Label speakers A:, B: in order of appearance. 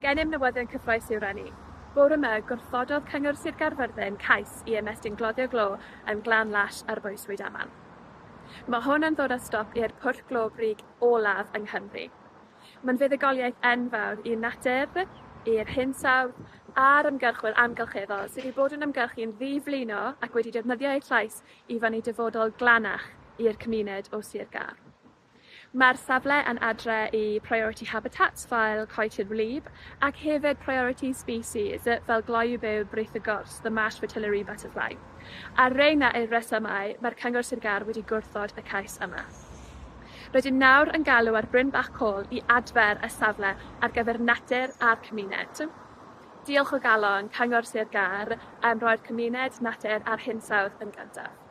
A: Gennym newyddion cyffrous i'w rannu. Bore yma, gwrthododd Cyngor Sir Gâr cais i ymestyn Gloddio Glo yn Glan Lash ar bwys Rhydaman. Mae hwn yn ddod â stop i'r pwll glo brig olaf yng Nghymru. Mae'n fuddugoliaeth enfawr i'r natur, i'r hinsawdd a'r ymgyrchwyr amgylcheddol sydd wedi bod yn ymgyrchu yn ddiflino ac wedi defnyddio eu llais i fyny dyfodol glanach i'r cymuned o Sir Gâr. Mae'r safle yn adre i priority habitats fel coetir wlyb ac hefyd priority species fel gloyw byw brith y gors, the marsh fritillary butterfly. A reina yw'r resymau mae'r Cyngor Sir Gâr wedi gwrthod y cais yma. Rydym nawr yn galw ar Bryn Bach Lo i adfer y safle ar gyfer natur a'r cymuned. Diolch o galon Cyngor Sir Gâr am roi'r cymuned, natur a'r hinsawdd yn gyntaf.